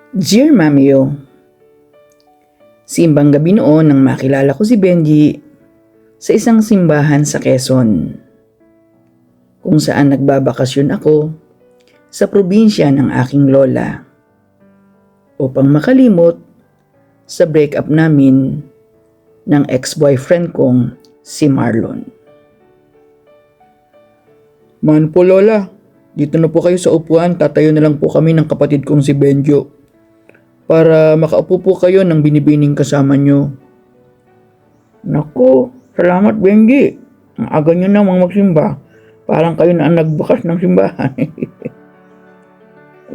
Dear Mamio, simbang gabi noon nang makilala ko si Benji sa isang simbahan sa Quezon, kung saan nagbabakasyon ako sa probinsya ng aking lola upang makalimot sa breakup namin ng ex-boyfriend kong si Marlon. Man po lola, dito na po kayo sa upuan, tatayo na lang po kami ng kapatid kong si Benjo para makaupo po kayo ng binibining kasama nyo. Naku, salamat Benji. Ang aga nyo namang magsimba. Parang kayo na ang nagbukas ng simbahan.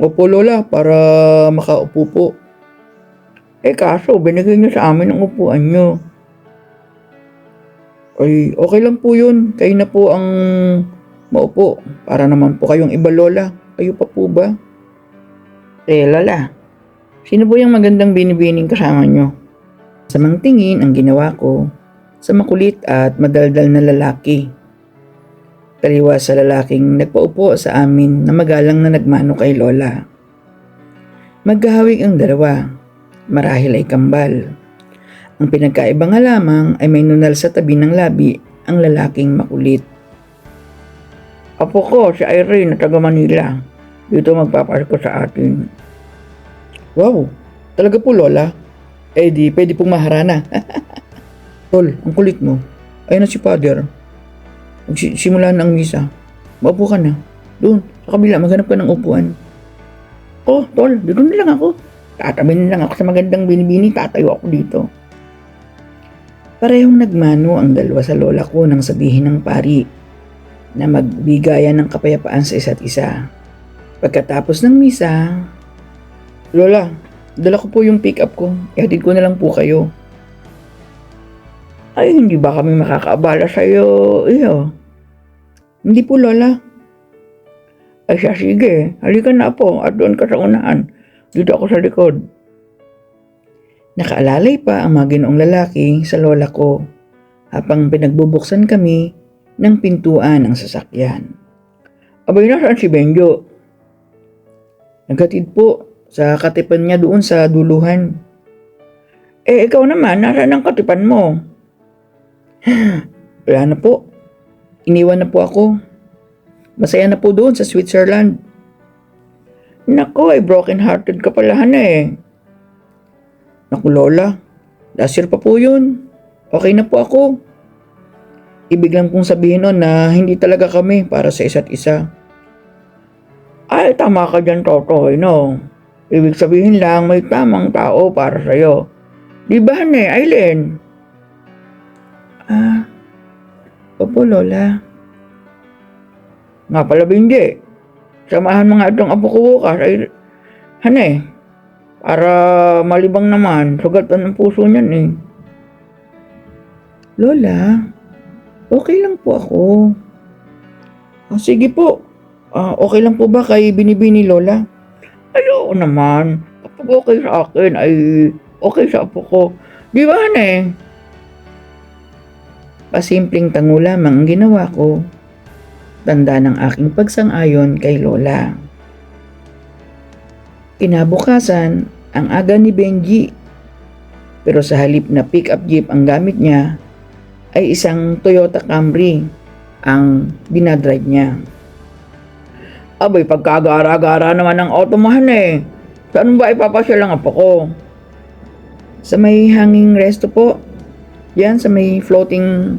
Opo lola, para makaupo po. Kaso binigay nyo sa amin ang upuan nyo. Ay, okay lang po yun. Kayo na po ang maupo. Para naman po kayong iba lola. Kayo pa po ba? Lola, sino po yung magandang binibining kasama nyo? Sa mga tingin ang ginawa ko sa makulit at madaldal na lalaki. Taliwas sa lalaking nagpaupo sa amin na magalang na nagmano kay lola. Magkahawig ang dalawa, marahil ay kambal. Ang pinagkaiba nga lamang ay may nunal sa tabi ng labi ang lalaking makulit. Apo ko si Irene na taga Manila. Dito magpapasko sa atin. Wow, talaga po lola? Di pwede pong maharana. Tol, ang kulit mo. Ayun na si father. Magsimula na ang misa. Maupo ka na. Doon, sa kabila, maghanap ka ng upuan. Oh, tol, dito na lang ako. Tatabi na lang ako sa magandang binibini, tatayo ako dito. Parehong nagmano ang dalawa sa lola ko nang sabihin ng pari na magbigayan ng kapayapaan sa isa't isa. Pagkatapos ng misa, Lola, dala ko po yung pick-up ko. Ihatid ko na lang po kayo. Ay, hindi ba kami makakaabala sa iyo? Hindi po, Lola. Ay siya, sige. Halika na po at doon ka sa unahan. Dito ako sa likod. Nakaalalay pa ang mga ginoong lalaki sa lola ko habang pinagbubuksan kami ng pintuan ng sasakyan. Abay, nasaan si Benjo? Naghatid po sa katipan niya doon sa duluhan. Ikaw naman, nasaan ang katipan mo? Wala na po. Iniwan na po ako. Masaya na po doon sa Switzerland. Naku, ay broken-hearted ka pala Naku lola, last year pa po yun. Okay na po ako. Ibig lang pong sabihin nun na hindi talaga kami para sa isa't isa. Ay, tama ka dyan, Totoy, no? Ibig sabihin lang may tamang tao para sa'yo. Di ba, Aileen? Opo, Lola. Nga pala, Benji. Samahan mo nga itong apo ko bukas. Para malibang naman. Sugatan ng puso niyan Lola, okay lang po ako. Sige po. Okay lang po ba kay Binibini, Lola? Ayaw naman. Kapag okay sa akin, ay okay sa apo ko. Di ba, Pasimpleng tango lamang ang ginawa ko. Tanda ng aking pagsang-ayon kay Lola. Kinabukasan, ang aga ni Benji. Pero sa halip na pick-up jeep ang gamit niya, ay isang Toyota Camry ang dinadrive niya. Abay, pagkagara-gara naman ng automahan Saan ba ipapasyal ang apo ko? Sa may hanging resto po. Yan, sa may floating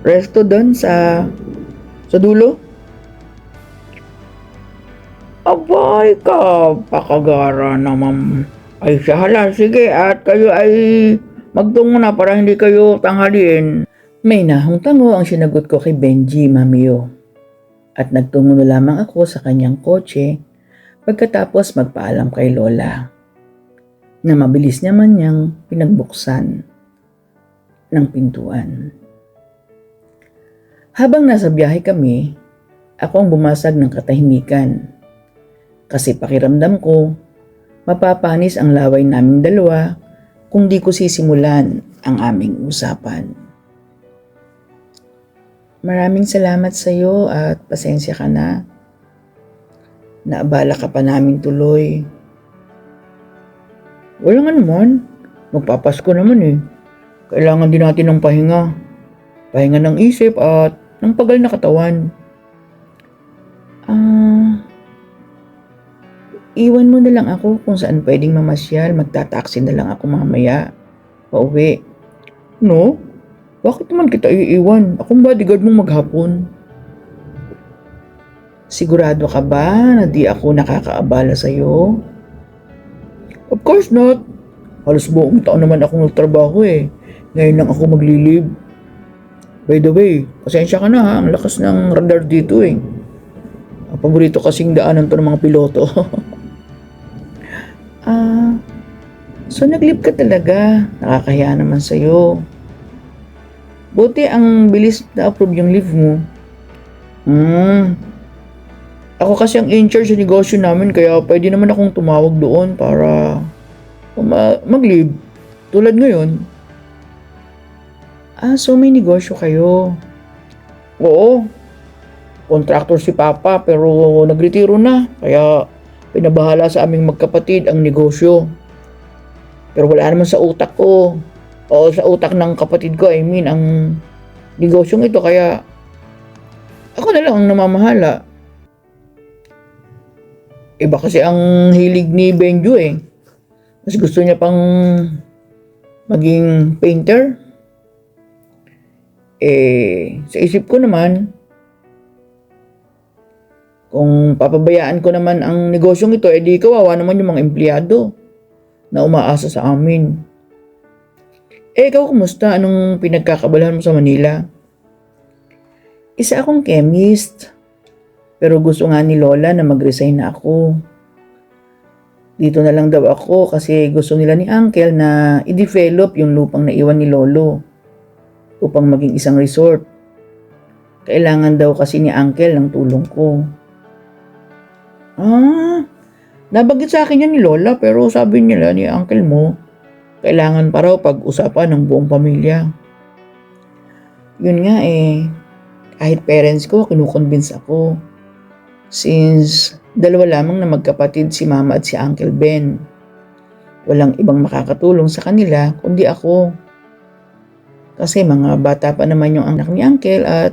resto doon sa dulo. Abay ka, pakagara naman. Ay siya, hala, sige, at kayo ay magtungo na para hindi kayo tanghaliin. May nahong-tango ang sinagot ko kay Benji, Mamio. At nagtungo na lamang ako sa kanyang kotse pagkatapos magpaalam kay Lola na mabilis naman niyang pinagbuksan ng pintuan. Habang nasa biyahe kami, ako ang bumasag ng katahimikan kasi pakiramdam ko mapapanis ang laway naming dalawa kung di ko sisimulan ang aming usapan. Maraming salamat sa iyo at pasensya ka na. Naabala ka pa namin tuloy. Wala nga naman. Magpapasko naman eh. Kailangan din natin ng pahinga. Pahinga ng isip at ng pagal na katawan. Iwan mo na lang ako kung saan pwedeng mamasyal. Magtataksi na lang ako mamaya. Pauwi. No? Bakit naman kita iiwan? Akong bodyguard mong maghapon. Sigurado ka ba na di ako nakakaabala sa'yo? Of course not. Halos buong taon naman ako nagtrabaho eh. Ngayon lang ako maglilib. By the way, pasensya ka na ha. Ang lakas ng radar dito eh. Ang paborito kasing daanan to ng mga piloto. So naglib ka talaga. Nakakahiya naman sa'yo. Buti ang bilis na approve yung leave mo. Ako kasi ang in-charge sa negosyo namin kaya pwede naman akong tumawag doon para mag-leave. Tulad ngayon. So may negosyo kayo? Oo. Contractor si Papa pero nagretiro na. Kaya pinabahala sa aming magkapatid ang negosyo. Pero wala naman sa utak ko. O sa utak ng kapatid ko, I mean, ang negosyong ito. Kaya ako na lang ang namamahala. Iba kasi ang hilig ni Benjo eh. Mas gusto niya pang maging painter. Sa isip ko naman, kung papabayaan ko naman ang negosyong ito, edi kawawa naman yung mga empleyado na umaasa sa amin. Ikaw kumusta? Anong pinagkakabalahan mo sa Manila? Isa akong chemist. Pero gusto nga ni Lola na mag-resign na ako. Dito na lang daw ako kasi gusto nila ni Uncle na i-develop yung lupang naiwan ni Lolo upang maging isang resort. Kailangan daw kasi ni Uncle ng tulong ko. Nabanggit sa akin yan ni Lola pero sabi nila ni Uncle mo, kailangan pa raw pag-usapan ng buong pamilya. Yun nga kahit parents ko, kinukonvince ako. Since dalawa lamang na magkapatid si Mama at si Uncle Ben. Walang ibang makakatulong sa kanila kundi ako. Kasi mga bata pa naman yung anak ni Uncle at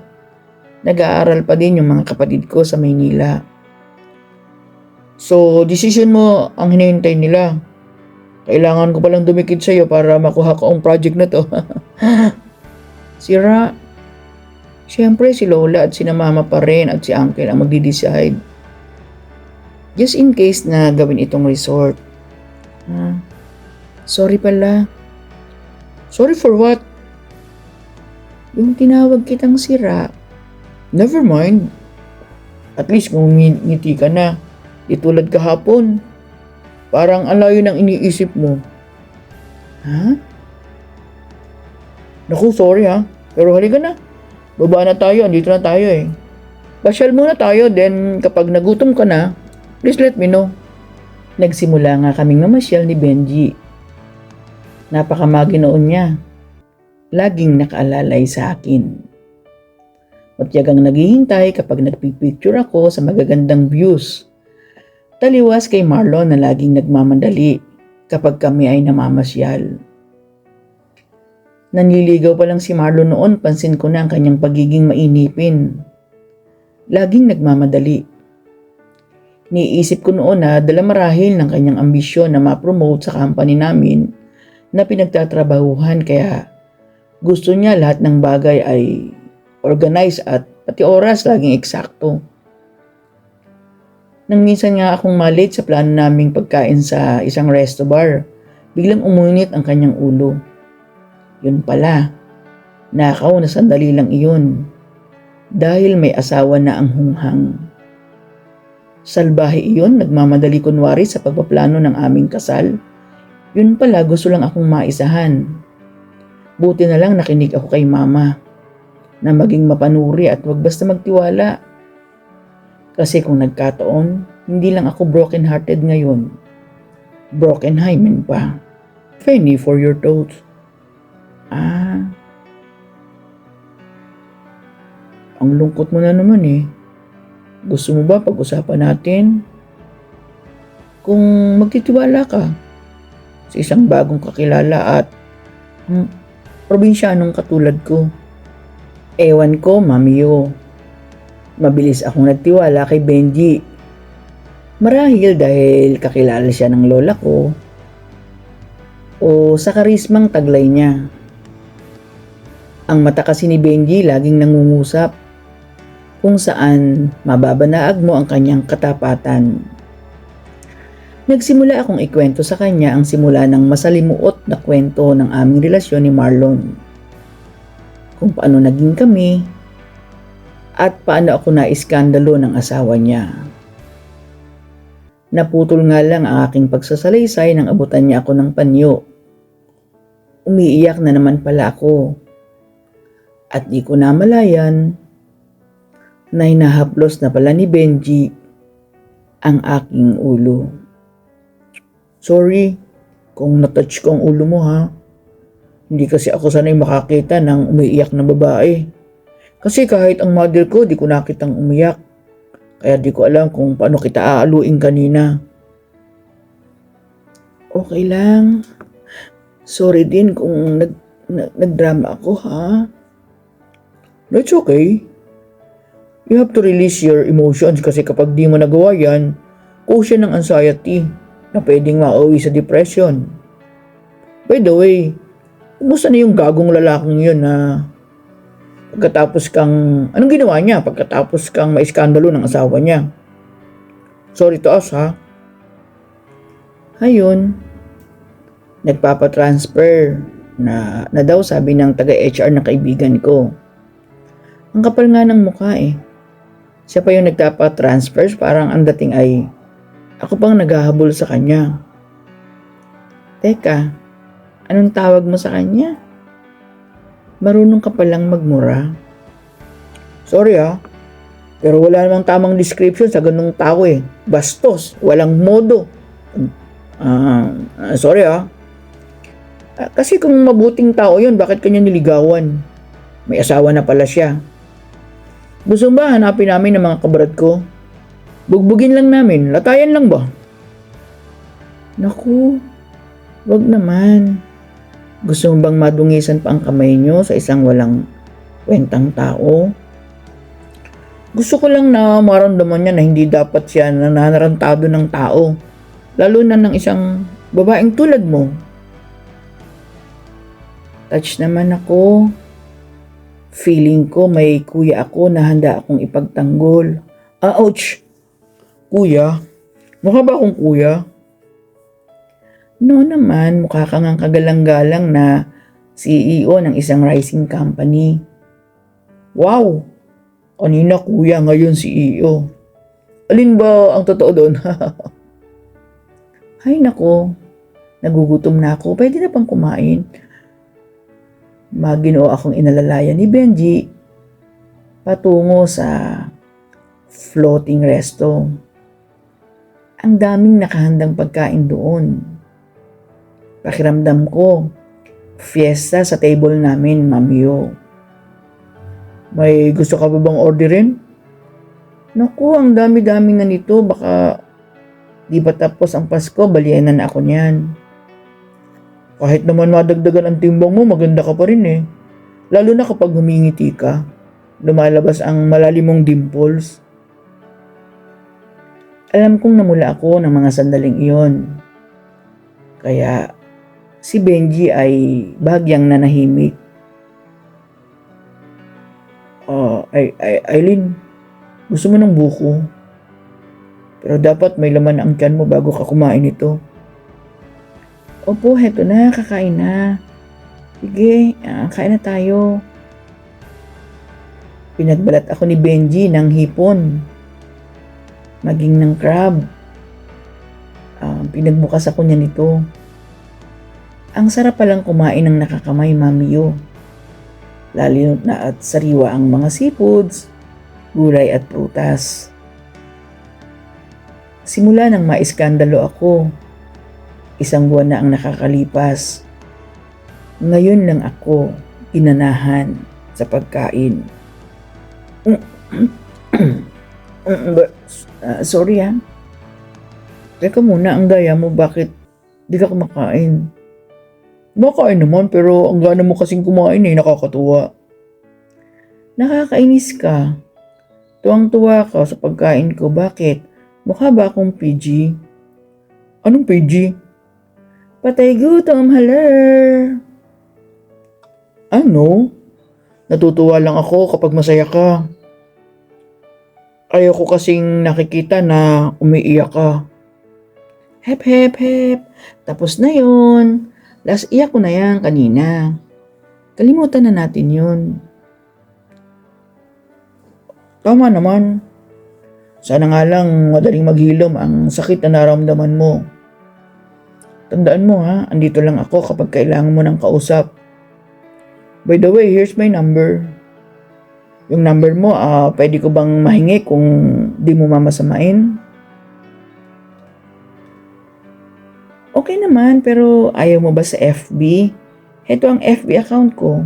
nag-aaral pa din yung mga kapatid ko sa Maynila. So, decision mo ang hinihintay nila. Kailangan ko palang dumikit sa'yo para makuha ko ang project na to. Sira. Siyempre si Lola at si Mama pa rin at si Uncle ang magdi-decide. Just in case na gawin itong resort. Sorry pala. Sorry for what? Yung tinawag kitang sira. Never mind. At least kung ngiti ka na. Di tulad kahapon. Parang alayo ng iniisip mo. Naku, sorry ha. Pero halika na. Baba na tayo. Andito na tayo eh. Pasyal muna tayo. Then kapag nagutom ka na, please let me know. Nagsimula nga kaming namasyal ni Benji. Napakamagi noon niya. Laging nakaalalay sa akin. Matyagang naghihintay kapag nagpipicture ako sa magagandang views. Taliwas kay Marlon na laging nagmamadali kapag kami ay namamasyal. Nanliligaw pa lang si Marlon noon, pansin ko na ang kanyang pagiging mainipin. Laging nagmamadali. Niisip ko noon na dala marahil ng kanyang ambisyon na ma-promote sa company namin na pinagtatrabahuhan kaya gusto niya lahat ng bagay ay organize at pati oras laging eksakto. Nang minsan nga akong malate sa plano naming pagkain sa isang resto bar, biglang umunit ang kanyang ulo. Yun pala, nakaw na sandali lang iyon dahil may asawa na ang hunghang. Salbahe iyon, nagmamadali kunwari sa pagpaplano ng aming kasal. Yun pala, gusto lang akong maisahan. Buti na lang nakinig ako kay Mama na maging mapanuri at wag basta magtiwala. Kasi kung nagkataon, hindi lang ako broken hearted ngayon. Broken hymen pa. Penny for your thoughts. Ang lungkot mo na naman eh. Gusto mo ba pag-usapan natin? Kung magtitiwala ka. sa isang bagong kakilala at probinsyanong katulad ko. Ewan ko, Mamiyo. Mabilis akong nagtiwala kay Benji. Marahil dahil kakilala siya ng lola ko o sa karismang taglay niya. Ang mata kasi ni Benji laging nangungusap kung saan mababanaag mo ang kanyang katapatan. Nagsimula akong ikwento sa kanya ang simula ng masalimuot na kwento ng aming relasyon ni Marlon. Kung paano naging kami at paano ako naiskandalo ng asawa niya. Naputol nga lang ang aking pagsasalaysay nang abutan niya ako ng panyo. Umiiyak na naman pala ako. At di ko namalayan na hinahaplos na pala ni Benji ang aking ulo. Sorry kung natouch ko ang ulo mo ha. Hindi kasi ako sanay makakita ng umiiyak na babae. Kasi kahit ang mother ko, di ko nakitang umiyak. Kaya di ko alam kung paano kita aaluin kanina. Okay lang. Sorry din kung nagdrama ako ha. That's okay. You have to release your emotions kasi kapag di mo nagawa yan, cause ng anxiety na pwedeng mauwi sa depression. By the way, kumusta na yung gagong lalaking yun na pagkatapos kang, anong ginawa niya pagkatapos kang maiskandalo ng asawa niya? Sorry to us ha. Ayun, nagpapatransfer na daw sabi ng taga-HR na kaibigan ko. Ang kapal nga ng mukha eh. Siya pa yung nagpapatransfer, parang ang dating ay ako pang naghahabol sa kanya. Teka, anong tawag mo sa kanya? Marunong ka palang magmura. Sorry ha, pero wala namang tamang description sa ganung tao eh. Bastos, walang modo. Sorry ha. Kasi kung mabuting tao yun, bakit kanya niligawan? May asawa na pala siya. Gusto ba hanapin namin ng mga kabarad ko? Bugbugin lang namin, latayan lang ba? Naku, wag naman. Gusto mo bang madungisan pa ang kamay nyo sa isang walang kwentang tao? Gusto ko lang na maramdaman niya na hindi dapat siya nananarantado ng tao. Lalo na ng isang babaeng tulad mo. Touch naman ako. Feeling ko may kuya ako na handa akong ipagtanggol. Ouch! Kuya? Mukha ba akong kuya? No naman, mukha kang ang kagalang-galang na CEO ng isang rising company. Wow! Kanina kuya, ngayon CEO. Alin ba ang totoo doon? Ay nako, nagugutom na ako. Pwede na bang kumain? Maginoo akong inalalayan ni Benji patungo sa floating resto. Ang daming nakahandang pagkain doon. Pakiramdam ko, fiesta sa table namin, Mamiyo. May gusto ka ba bang orderin? Naku, ang dami-dami na nito. Baka di ba tapos ang Pasko, balian na ako niyan. Kahit naman madagdagan ang timbang mo, maganda ka pa rin eh. Lalo na kapag humingiti ka, lumalabas ang malalimong dimples. Alam kong namula ako ng mga sandaling iyon. Kaya si Benji ay bahagyang nanahimik. Aileen, gusto mo ng buko? Pero dapat may laman ang tiyan mo bago ka kumain ito. Opo, heto na, kakain na. Sige, kain na tayo. Pinagbalat ako ni Benji ng hipon. Maging ng crab. Pinagbukas ako niya nito. Ang sarap palang kumain ng nakakamay, Mamiyo. Lalo na at sariwa ang mga seafoods, gulay at prutas. Simula nang maiskandalo ako, 1 buwan na ang nakakalipas. Ngayon lang ako ginanahan sa pagkain. Sorry ha. Teka muna, ang daya mo bakit Di ka kumakain. Kumakain naman pero ang gana mo kasing kumain nakakatuwa. Nakakainis ka. Tuwang-tuwa ka sa pagkain ko. Bakit? Mukha ba akong PG? Anong PG? Patay gutom, haler. Ano? Natutuwa lang ako kapag masaya ka. Ayaw ko kasing nakikita na umiiyak ka. Hep, hep, hep. Tapos na yun. Last iyak ko na yan kanina. Kalimutan na natin yun. Tama naman. Sana nga lang madaling maghilom ang sakit na naramdaman mo. Tandaan mo andito lang ako kapag kailangan mo ng kausap. By the way, here's my number. Yung number mo, pwede ko bang mahingi kung di mo mamasamain? Okay naman, pero ayaw mo ba sa FB? Ito ang FB account ko.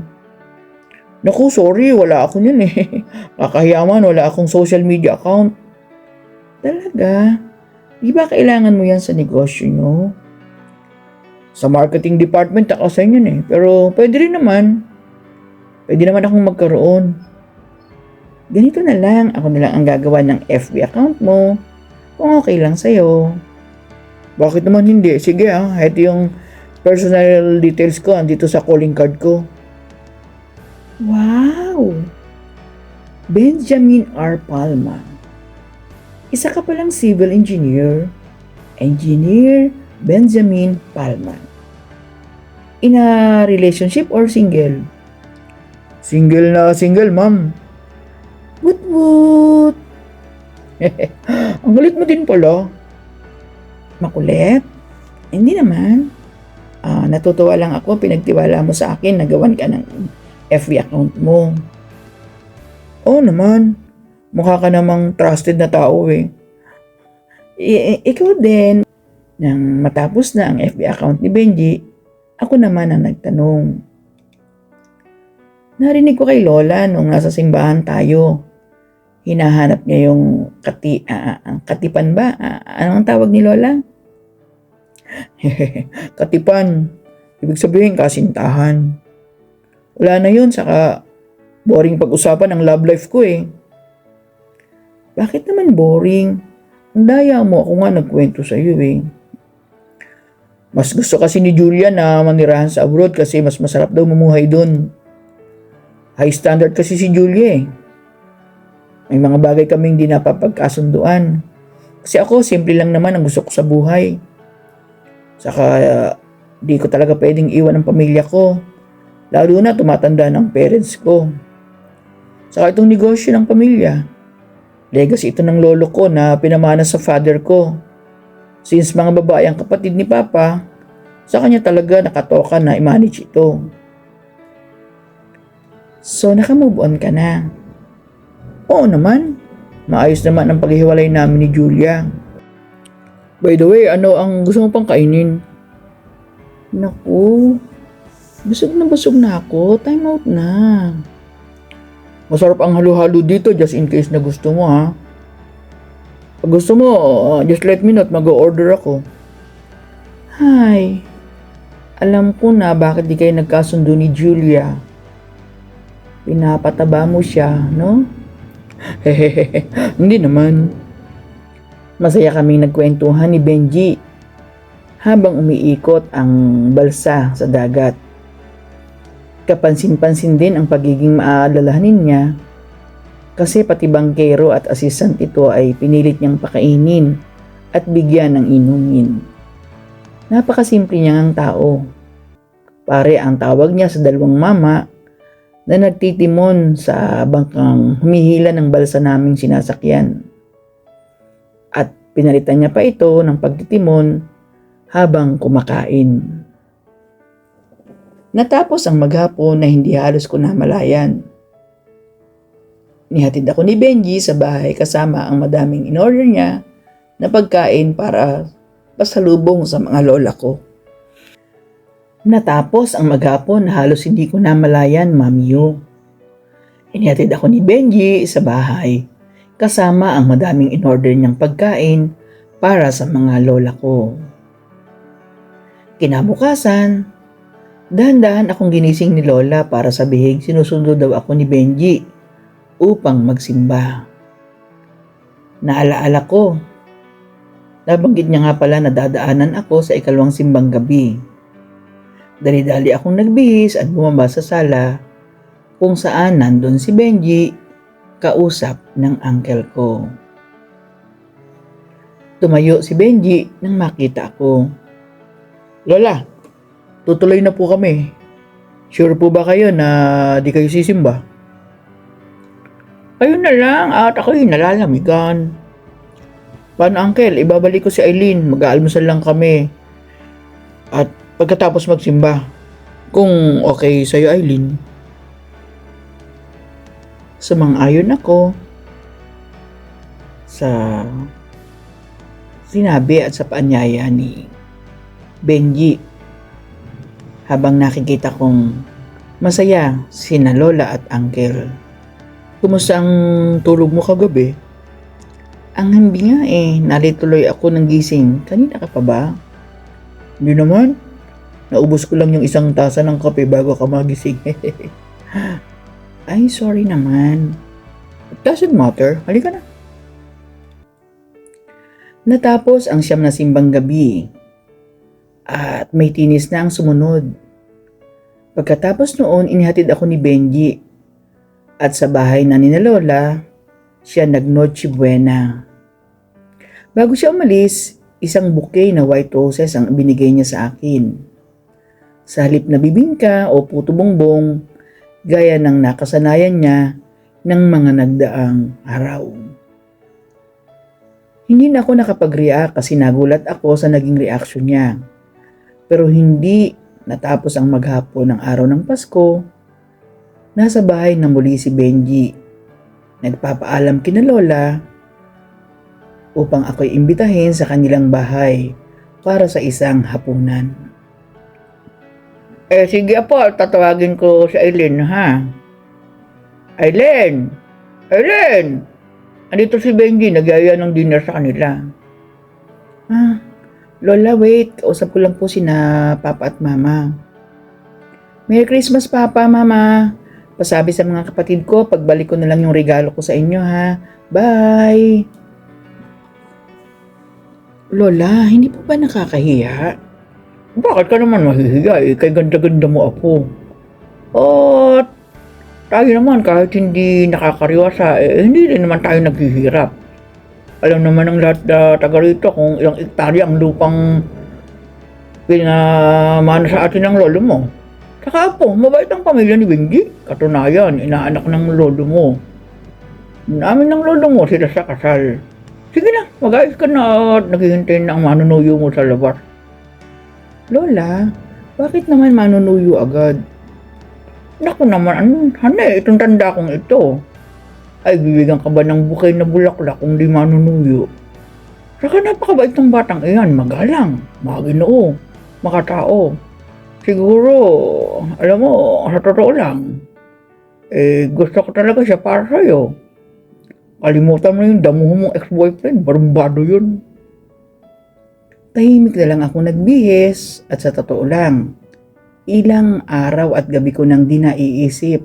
Naku, sorry, wala ako yun Kakahiyaman, wala akong social media account. Talaga? Di ba kailangan mo yan sa negosyo nyo? Sa marketing department, akasan yun Pero pwede rin naman. Pwede naman akong magkaroon. Ganito na lang, ako na lang ang gagawa ng FB account mo. Kung okay lang sa'yo. Bakit naman hindi? Sige ito yung personal details ko andito sa calling card ko. Wow! Benjamin R. Palma. Isa ka palang civil engineer. Engineer Benjamin Palma. In a relationship or single? Single na single, ma'am. Woot! Ang galit mo din pala. Makulit? Hindi naman. Natutuwa lang ako, pinagtiwala mo sa akin, nagawan ka ng FB account mo. Oo naman. Mukha ka namang trusted na tao Ikaw din. Nang matapos na ang FB account ni Benji, ako naman ang nagtanong. Narinig ko kay Lola nung nasa simbahan tayo. Hinahanap niya yung katipan ba? Anong tawag ni Lola? Katipan. Ibig sabihin kasintahan. Wala na yun, saka boring pag-usapan ng love life ko Bakit naman boring? Ang daya mo, ako nga nagkwento sa iyo Mas gusto kasi ni Julia na manirahan sa abroad kasi mas masarap daw mamuhay doon. High standard kasi si Julia May mga bagay kaming di napapagkasunduan. Kasi ako, simple lang naman ang gusto ko sa buhay. Saka, di ko talaga pwedeng iwan ang pamilya ko. Lalo na tumatanda ng parents ko. Saka itong negosyo ng pamilya. Legacy ito ng lolo ko na pinamana sa father ko. Since mga babae ang kapatid ni Papa, sa kanya talaga nakatoka na i-manage ito. So, naka-move on ka na? Oo naman. Maayos naman ang paghihiwalay namin ni Julia. By the way, ano ang gusto mo pang kainin? Naku, busog na ako. Time out na. Masarap ang halo-halo dito just in case na gusto mo Pag gusto mo, just let me know at mag-order ako. Hi. Alam ko na bakit di kayo nagkasundo ni Julia. Pinapataba mo siya, no? Hehehe, hindi naman. Masaya kaming nagkwentuhan ni Benji habang umiikot ang balsa sa dagat. Kapansin-pansin din ang pagiging maalalahanin niya kasi pati bangkero at assistant ito ay pinilit niyang pakainin at bigyan ng inumin. Napakasimple niyang tao. Pare ang tawag niya sa dalawang mama na nagtitimon sa bangkang humihila ng balsa naming sinasakyan. At pinalitan niya pa ito ng pagtitimon habang kumakain. Natapos ang maghapon na hindi halos ko namalayan. Nihatid ako ni Benji sa bahay kasama ang madaming in-order niya na pagkain para pasalubong sa mga lola ko. Natapos ang maghapon na halos hindi ko namalayan, Mamiyo. Inihatid ako ni Benji sa bahay kasama ang madaming in-order niyang pagkain para sa mga lola ko. Kinabukasan, dahan-dahan akong ginising ni Lola para sabihin sinusundo daw ako ni Benji upang magsimba. Naalaala ko, nabanggit niya nga pala na dadaanan ako sa ikalawang simbang gabi. Dali-dali akong nagbihis at bumaba sa sala kung saan nandun si Benji, kausap ng uncle ko. Tumayo si Benji nang makita ako. Lola, tutuloy na po kami. Sure po ba kayo na di kayo sisimba? Kayo na lang at ako'y nalalamigan. Paano uncle, ibabalik ko si Eileen, mag-aalmusal lang kami. At pagkatapos magsimba, kung okay sa'yo Eileen. Sumang-ayon ako sa sinabi at sa paanyaya ni Benji habang nakikita kong masaya sina Lola at Uncle. Kumusta ang tulog mo kagabi? Ang hindi nga nalituloy ako ng gising. Kanina ka pa ba? Hindi naman. Naubos ko lang yung isang tasa ng kape bago ka magising. Ay, sorry naman. It doesn't matter. Halika na. Natapos ang siyam na simbang gabi at may tinis na ang sumunod. Pagkatapos noon, inihatid ako ni Benji at sa bahay na ni Lola, siya nag-Noche Buena. Bago siya umalis, isang bouquet na white roses ang binigay niya sa akin. Sa halip na bibingka o puto bongbong, gaya ng nakasanayan niya ng mga nagdaang araw. Hindi na ako nakapag-react kasi nagulat ako sa naging reaksyon niya. Pero hindi natapos ang maghapon ng araw ng Pasko, nasa bahay na muli si Benji. Nagpapaalam kina Lola upang ako'y imbitahin sa kanilang bahay para sa isang hapunan. Sige po, tatawagin ko si Eileen, ha? Eileen! Eileen! Andito si Benji, nagyaya ng dinner sa kanila. Lola, wait. Kausap ko lang po sina Papa at Mama. Merry Christmas, Papa, Mama. Pasabi sa mga kapatid ko, pagbalik ko na lang yung regalo ko sa inyo, ha? Bye! Lola, hindi po ba nakakahiya? Bakit ka naman mahihiya? Kay ganda-ganda mo, Apo. At tayo naman, kahit hindi nakakariwasa, hindi rin naman tayo naghihirap. Alam naman ng lahat na taga rito kung ilang ektarya ang lupang pinamana sa atin ng lolo mo. Saka po, mabait ang pamilya ni Benji. Katunayan, inaanak ng lolo mo. Namin ng lolo mo sila sa kasal. Sige na, mag-ayos ka na at naghihintay na ang manunuyo mo sa labas. Lola, bakit naman manunuyo agad? Naku naman, itong tanda kong ito. Ay, bibigyan ka ba ng bukay na bulaklak kung di manunuyo? Saka napakabait ng batang iyan, magalang, maginoo, makatao. Siguro, alam mo, sa totoo lang, gusto ko talaga siya para sa'yo. Kalimutan mo yung damuho mong ex-boyfriend, barumbado yun. Tahimik na lang ako nagbihis at sa totoo lang, ilang araw at gabi ko nang di naiisip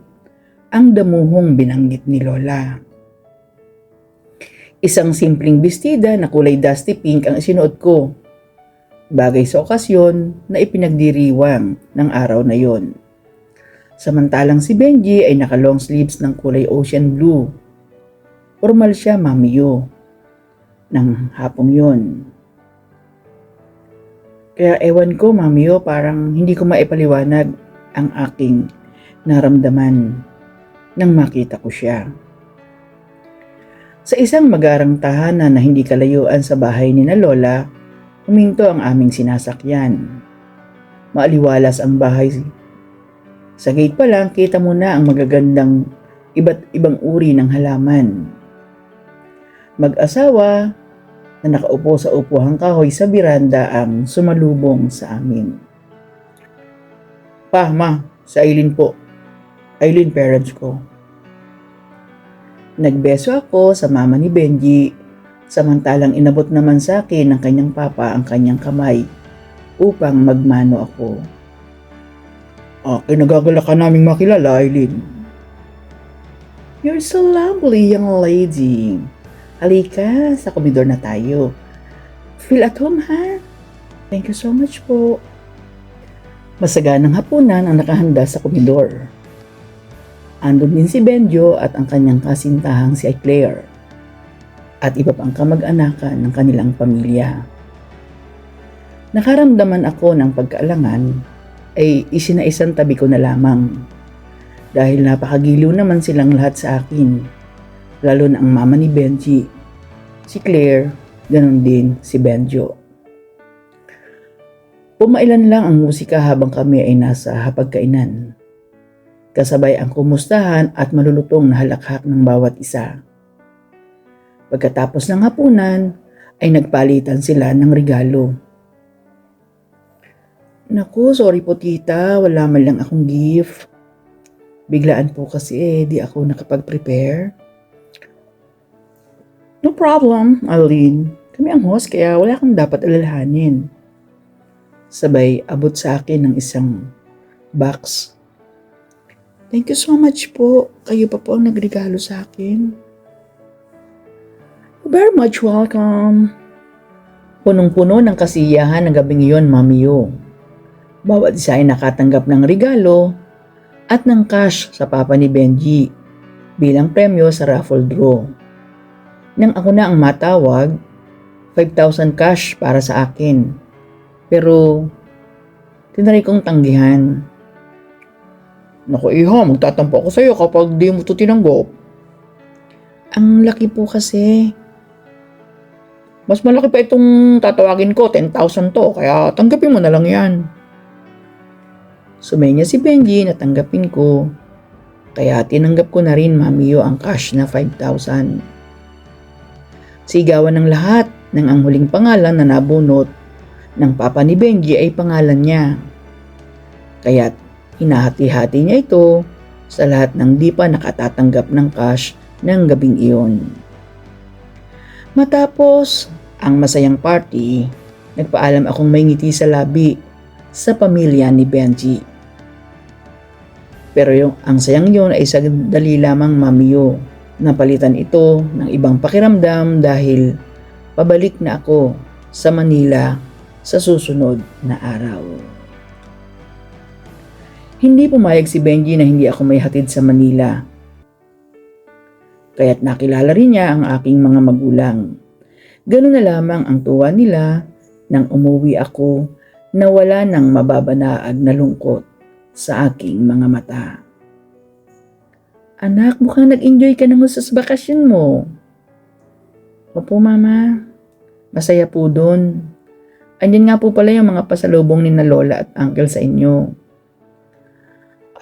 ang damuhong binanggit ni Lola. Isang simpleng bestida na kulay dusty pink ang isinuot ko, bagay sa okasyon na ipinagdiriwang ng araw na yon. Samantalang si Benji ay naka long sleeves ng kulay ocean blue. Formal siya, mamiyo, ng hapong yon. Kaya ewan ko, mamiyo, parang hindi ko maipaliwanag ang aking naramdaman nang makita ko siya. Sa isang magarang tahanan na hindi kalayuan sa bahay ni na Lola, huminto ang aming sinasakyan. Maaliwalas ang bahay. Sa gate pa lang, kita mo na ang magagandang iba't ibang uri ng halaman. Mag-asawa na nakaupo sa upuhang kahoy sa biranda ang sumalubong sa amin. Pa, ma, sa Eileen po. Eileen parents ko. Nagbeso ako sa mama ni Benji, samantalang inabot naman sa akin ng kanyang papa ang kanyang kamay upang magmano ako. Kinagagalak ka naming makilala, Eileen. You're so lovely, young lady. Halika, sa komedor na tayo. Feel at home, ha? Thank you so much po. Masaganang hapunan ang nakahanda sa komedor. Andun din si Benjo at ang kanyang kasintahang si Claire at iba pang kamag-anakan ng kanilang pamilya. Nakaramdaman ako ng pagkaalangan ay isinaisang tabi ko na lamang dahil napakagiliw naman silang lahat sa akin, lalo na ang mama ni Benji, si Claire, ganon din si Benjo. Pumailan lang ang musika habang kami ay nasa hapagkainan, kasabay ang kumustahan at malulutong na halakhak ng bawat isa. Pagkatapos ng hapunan ay nagpalitan sila ng regalo. Naku, sorry po tita, wala man lang akong gift. Biglaan po kasi di ako nakapag-prepare. No problem, Arlene. Kami ang host kaya wala kang dapat alalahanin. Sabay abot sa akin ng isang box. Thank you so much po. Kayo pa po ang nagregalo sa akin. Very much welcome. Punong-puno ng kasiyahan ng gabing iyon, Mami Yo. Bawat isa ay nakatanggap ng regalo at ng cash sa papa ni Benji bilang premyo sa raffle draw. Nang ako na ang matawag, 5,000 cash para sa akin. Pero tinry kong tanggihan. Naku iha, magtatampo ako sa'yo kapag di mo ito tinanggap. Ang laki po kasi. Mas malaki pa itong tatawagin ko, 10,000 to, kaya tanggapin mo na lang yan. Sumenya si Benji na tanggapin ko, kaya tinanggap ko na rin, Mami Yo, ang cash na 5,000. Sigawan ng lahat ng ang huling pangalan na nabunot ng papa ni Benji ay pangalan niya. Kaya't hinahati-hati niya ito sa lahat ng di pa nakatatanggap ng cash ng gabing iyon. Matapos ang masayang party, nagpaalam akong may ngiti sa labi sa pamilya ni Benji. Pero ang sayang yun ay sandali lamang, Mami Yo. Napalitan ito ng ibang pakiramdam dahil pabalik na ako sa Manila sa susunod na araw. Hindi pumayag si Benji na hindi ako may hatid sa Manila. Kaya't nakilala rin niya ang aking mga magulang. Ganun na lamang ang tuwa nila nang umuwi ako na wala nang mababanaag na lungkot sa aking mga mata. Anak, mukhang nag-enjoy ka ng sa bakasyon mo. Opo, Mama. Masaya po doon. Andyan nga po pala yung mga pasalubong ni na Lola at Uncle sa inyo.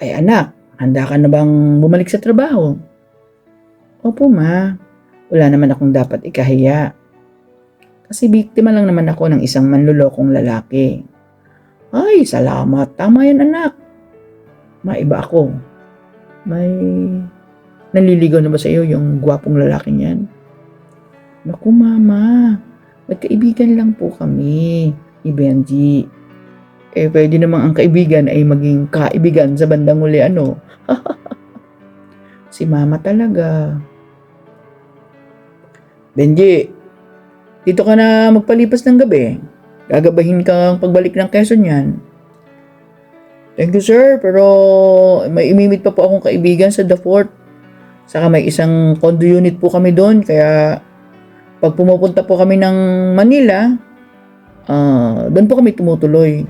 Ay anak, handa ka na bang bumalik sa trabaho? Opo, Ma. Wala naman akong dapat ikahiya. Kasi biktima lang naman ako ng isang manlulokong lalaki. Ay, salamat. Tama yan, anak. Maiba ako. May naliligaw na ba sa iyo yung gwapong lalaking yan? Naku, Mama. Magkaibigan lang po kami ni Benji. Pwede namang ang kaibigan ay maging kaibigan sa bandang uli, ano? Si Mama talaga. Benji, dito ka na magpalipas ng gabi. Gagabahin kang pagbalik ng Quezon yan. Thank you, sir. Pero may imimit pa po akong kaibigan sa The Fort. Saka may isang condo unit po kami doon. Kaya pag pumupunta po kami ng Manila, doon po kami tumutuloy.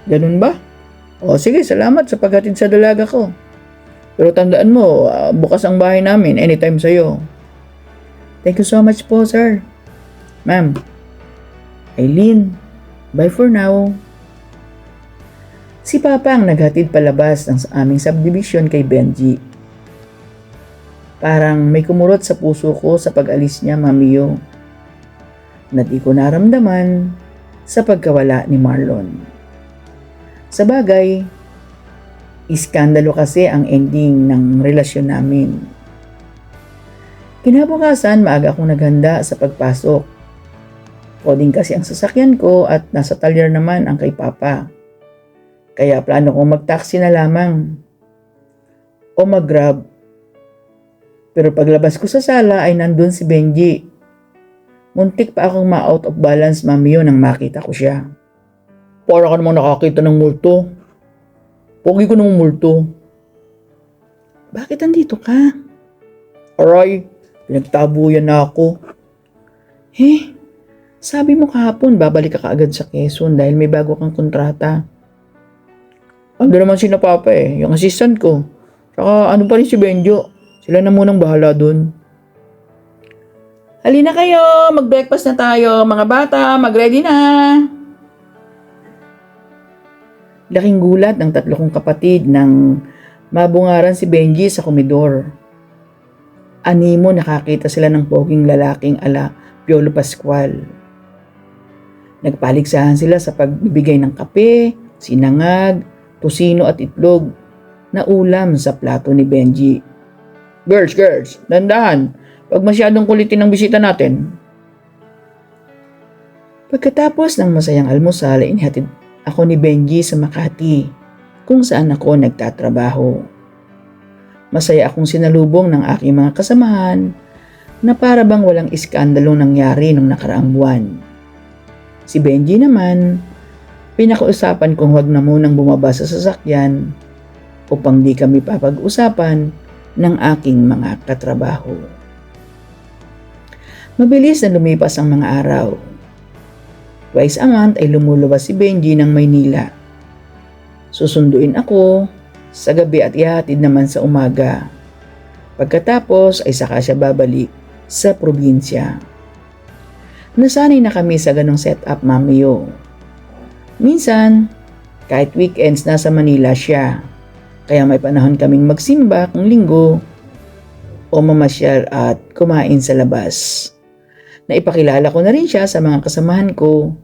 Ganun ba? O sige, salamat sa paghatid sa dalaga ko. Pero tandaan mo, bukas ang bahay namin anytime sa'yo. Thank you so much po, sir. Ma'am, Eileen, bye for now. Si Papa ang naghatid palabas ng aming subdivision kay Benji. Parang may kumurot sa puso ko sa pag-alis niya, Mami Yo, na di ko naramdaman sa pagkawala ni Marlon. Sa bagay, iskandalo kasi ang ending ng relasyon namin. Kinabukasan, maaga akong naghanda sa pagpasok. Coding kasi ang sasakyan ko at nasa talyer naman ang kay Papa. Kaya plano kong mag-taxi na lamang o mag-grab. Pero paglabas ko sa sala ay nandun si Benji. Muntik pa akong ma-out of balance, Mami, yun nang makita ko siya. Para ka namang nakakita ng multo. Pogi ko ng multo. Bakit andito ka? Aray, pinagtabuyan na ako. Sabi mo kahapon babalik ka kaagad sa Quezon dahil may bago kang kontrata. Ando naman si na Papa yung assistant ko. Saka ano pa rin si Benjo. Sila na munang bahala dun. Halina kayo, mag-breakfast na tayo. Mga bata, mag-ready na. Laking gulat ng tatlo kong kapatid nang mabungaran si Benji sa komedor. Animo nakakita sila ng poging lalaking ala Piolo Pascual. Nagpaligsahan sila sa pagbibigay ng kape, sinangag, tosino at itlog na ulam sa plato ni Benji. Girls, dandahan. Pag masyadong kulitin ang bisita natin. Pagkatapos ng masayang almusal, inihatid ako ni Benji sa Makati, kung saan ako nagtatrabaho. Masaya akong sinalubong ng aking mga kasamahan na para bang walang iskandalong nangyari nung nakaraang buwan. Si Benji naman, pinakausapan kong huwag na munang bumaba sa sasakyan upang di kami papag-usapan ng aking mga katrabaho. Mabilis na lumipas ang mga araw. Twice a month ay lumulabas si Benji ng Maynila. Susunduin ako sa gabi at ihatid naman sa umaga. Pagkatapos ay saka siya babalik sa probinsya. Nasanay na kami sa ganong setup, Mamiyo. Minsan, kahit weekends nasa Manila siya. Kaya may panahon kaming magsimba kung linggo o mamasyal at kumain sa labas. Naipakilala ko na rin siya sa mga kasamahan ko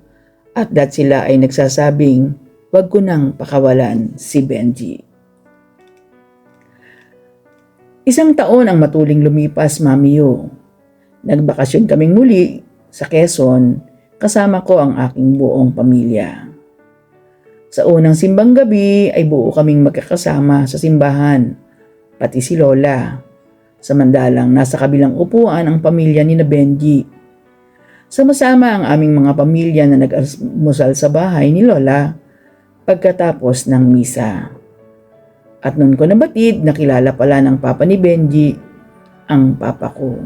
at sila ay nagsasabing wag ko nang pakawalan si Benji. Isang taon ang matuling lumipas, Mamiyo. Nagbakasyon kaming muli sa Quezon kasama ko ang aking buong pamilya. Sa unang simbang gabi ay buo kaming magkakasama sa simbahan, pati si Lola. Samantalang nasa kabilang upuan ang pamilya ni na Benji. Sama-sama ang aming mga pamilya na nag-almusal sa bahay ni Lola pagkatapos ng misa. At noon ko nabatid, nakilala pala ng papa ni Benji ang papa ko.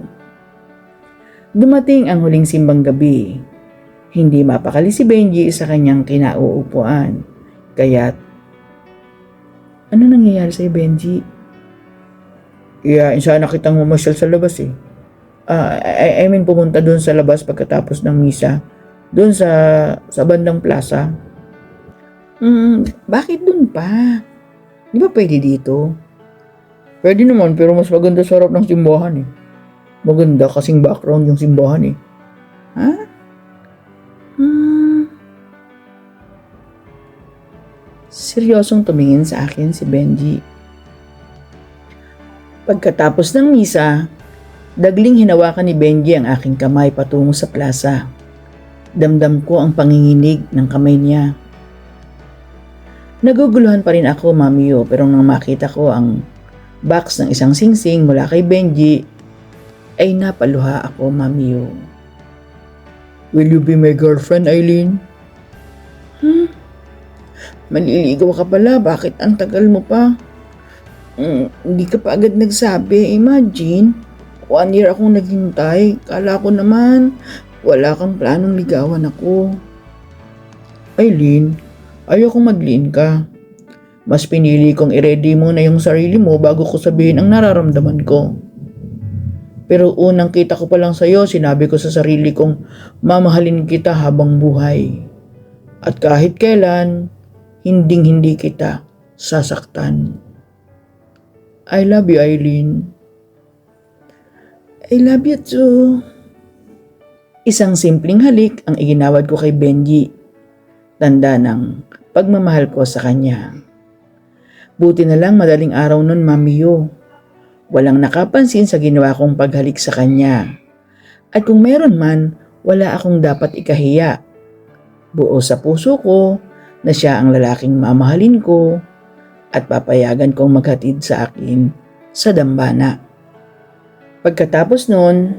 Dumating ang huling simbang gabi. Hindi mapakali si Benji sa kanyang kinauupuan. Kaya't, ano nangyayari sa'yo, Benji? Kaya sana kitang mamasyal sa labas I mean pumunta doon sa labas pagkatapos ng misa. Doon sa bandang plaza. Bakit doon pa? Di ba pwede dito? Pwede naman, pero mas maganda sa harap ng simbahan Maganda kasing background yung simbahan Ha? Seryosong tumingin sa akin si Benji. Pagkatapos ng misa, dagling hinawakan ni Benji ang aking kamay patungo sa plaza. Damdam ko ang panginginig ng kamay niya. Naguguluhan pa rin ako, Mamiyo, pero nang makita ko ang box ng isang singsing mula kay Benji, ay napaluha ako, Mamiyo. Will you be my girlfriend, Eileen? Maliligaw ka pala, bakit ang tagal mo pa? Hindi ka pa agad nagsabi, imagine. 1 year akong naghintay, kala ko naman wala kang planong ligawan ako. Eileen, ayokong mag-lean ka. Mas pinili kong i-ready mo na yung sarili mo bago ko sabihin ang nararamdaman ko. Pero unang kita ko pa lang sa'yo, sinabi ko sa sarili kong mamahalin kita habang buhay. At kahit kailan, hinding-hindi kita sasaktan. I love you, Eileen. I love you too. Isang simpleng halik ang iginawad ko kay Benji. Tanda ng pagmamahal ko sa kanya. Buti na lang madaling araw nun, Mamiyo. Walang nakapansin sa ginawa kong paghalik sa kanya. At kung meron man, wala akong dapat ikahiya. Buo sa puso ko na siya ang lalaking mamahalin ko at papayagan kong maghatid sa akin sa dambana. Pagkatapos noon,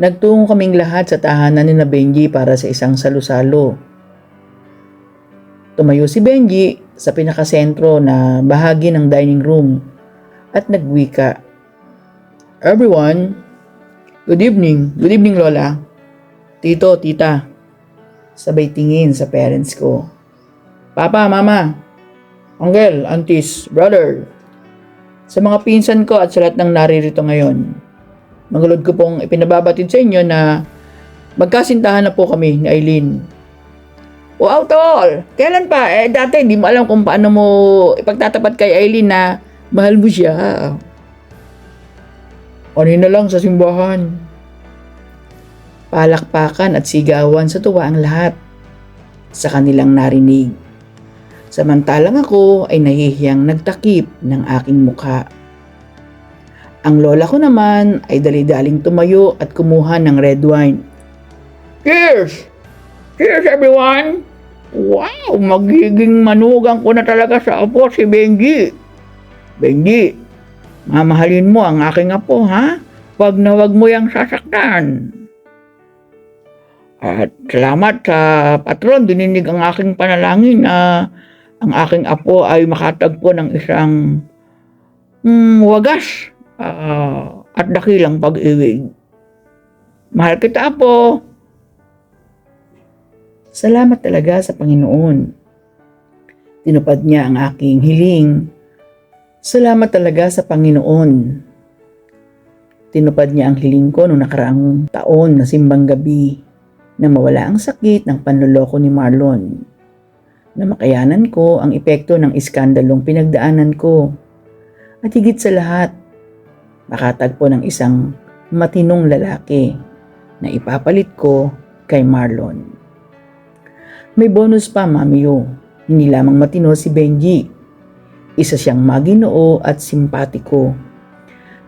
nagtungo kaming lahat sa tahanan ni na Benji para sa isang salusalo. Tumayo si Benji sa pinakasentro na bahagi ng dining room at nagwika. "Everyone, good evening. Good evening, Lola. Tito, tita." Sabay tingin sa parents ko. "Papa, mama, uncle, aunties, brother. Sa mga pinsan ko at sa lahat ng naririto ngayon, magulod ko pong ipinababatid sa inyo na magkasintahan na po kami ni Eileen." "Wow, tol! Kailan pa? Dati di mo alam kung paano mo ipagtatapat kay Eileen na mahal mo siya." "Kanina lang sa simbahan." Palakpakan at sigawan sa tuwa ang lahat sa kanilang narinig. Samantalang ako ay nahihiyang nagtakip ng aking mukha. Ang lola ko naman ay dali-daling tumayo at kumuha ng red wine. "Cheers! Cheers, everyone! Wow! Magiging manugang ko na talaga sa apo si Benji. Benji, mamahalin mo ang aking apo, ha? Wag na wag mo yang sasaktan." At salamat sa patron, dininig ang aking panalangin na ang aking apo ay makatagpo ng isang wagas at dakilang pag-ibig. Mahal kita, apo. Salamat talaga sa Panginoon. Tinupad niya ang aking hiling. Salamat talaga sa Panginoon. Tinupad niya ang hiling ko noong nakaraang taon na simbang gabi na mawala ang sakit ng panloloko ni Marlon. Na makayanan ko ang epekto ng iskandalong pinagdaanan ko. At higit sa lahat, makatagpo ng isang matinong lalaki na ipapalit ko kay Marlon. May bonus pa, Mamiyo. Hindi lamang matino si Benji. Isa siyang maginoo at simpatiko.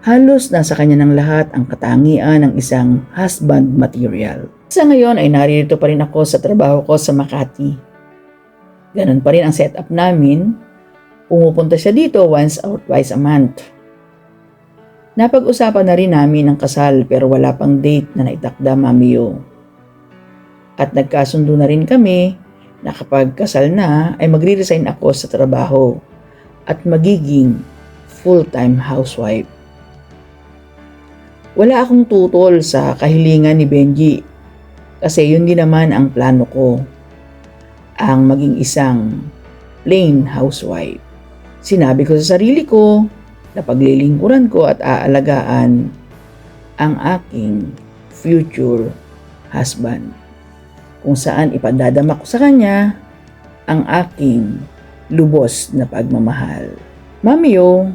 Halos nasa kanya ng lahat ang katangian ng isang husband material. Sa ngayon ay naririto pa rin ako sa trabaho ko sa Makati. Ganon pa rin ang setup namin. Pumupunta siya dito once or twice a month. Napag-usapan na rin namin ang kasal pero wala pang date na naitakda, Mamiyo. At nagkasundo na rin kami na kapag kasal na ay magre-resign ako sa trabaho at magiging full-time housewife. Wala akong tutol sa kahilingan ni Benji kasi yun din naman ang plano ko. Ang maging isang plain housewife. Sinabi ko sa sarili ko na paglilingkuran ko at aalagaan ang aking future husband. Kung saan ipadadama ko sa kanya ang aking lubos na pagmamahal. Mamiyo,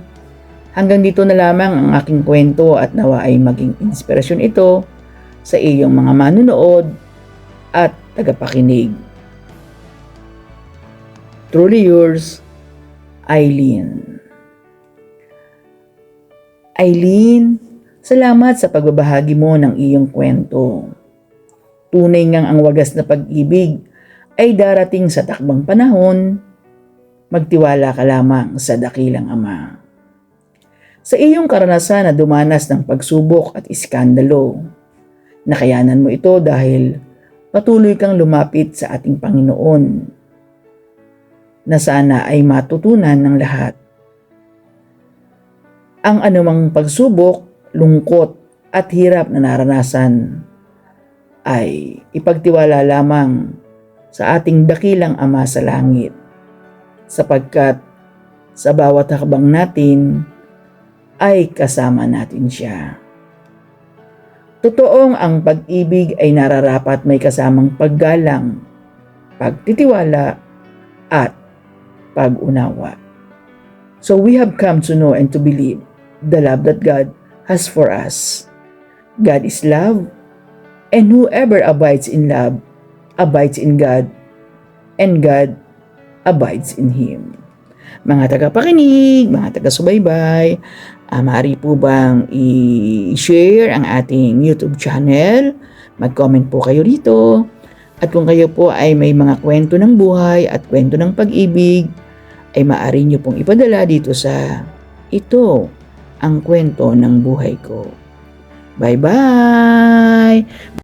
hanggang dito na lamang ang aking kwento at nawa ay maging inspirasyon ito sa iyong mga manunood at tagapakinig. Truly yours, Eileen. Eileen, salamat sa pagbabahagi mo ng iyong kwento. Tunay ngang ang wagas na pag-ibig ay darating sa takbang panahon. Magtiwala ka lamang sa dakilang Ama. Sa iyong karanasan na dumanas ng pagsubok at iskandalo, nakayanan mo ito dahil patuloy kang lumapit sa ating Panginoon na sana ay matutunan ng lahat. Ang anumang pagsubok, lungkot at hirap na naranasan ay ipagtiwala lamang sa ating dakilang Ama sa langit, sapagkat sa bawat hakbang natin ay kasama natin siya. Totoong ang pag-ibig ay nararapat may kasamang paggalang, pagtitiwala at pag-unawa. So we have come to know and to believe the love that God has for us. God is love, and whoever abides in love abides in God, and God abides in Him. Mga tagapakinig, mga taga-subaybay, maaari po bang i-share ang ating YouTube channel? mag-comment po kayo rito. At kung kayo po ay may mga kwento ng buhay at kwento ng pag-ibig, ay maaari nyo pong ipadala dito sa Ito ang Kwento ng Buhay Ko. Bye-bye!